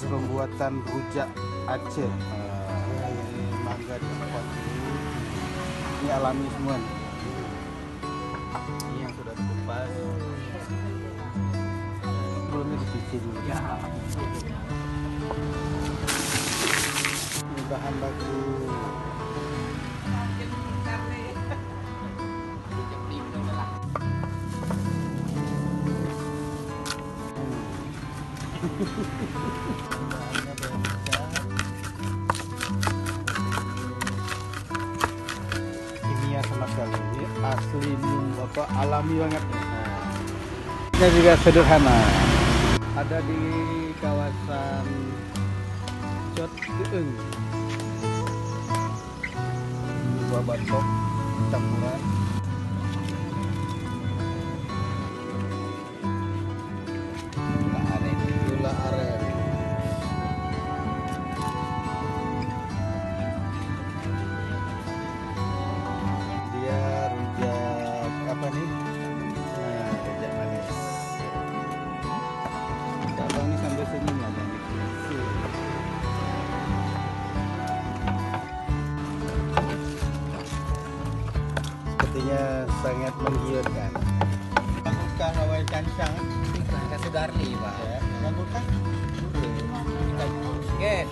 pembuatan rujak Aceh. Ini mangga coklat ini alami semua nih. Ini yang sudah dikupas. Sebelumnya dicuci dulu ya. Ini bahan baku. Kimia sama sekali, ini asli alami banget. Ini juga sederhana, ada di kawasan Cot Geung. Dua batok campuran. Gula aren. Dia rujak apa nih? Nah, rujak manis. Abang ini sambil senyum lah bang. Sepertinya sangat menggiurkan. Bukan Hawaii cancang. Kasih garli pak. Ya, bukan. Oke.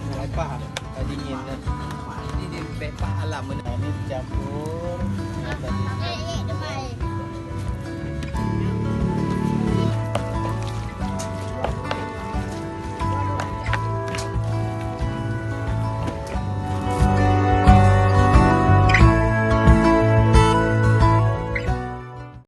Mulai paham. Dingin kan. Ini di bepa alam. Nah, ini dicampur. Nah, tadi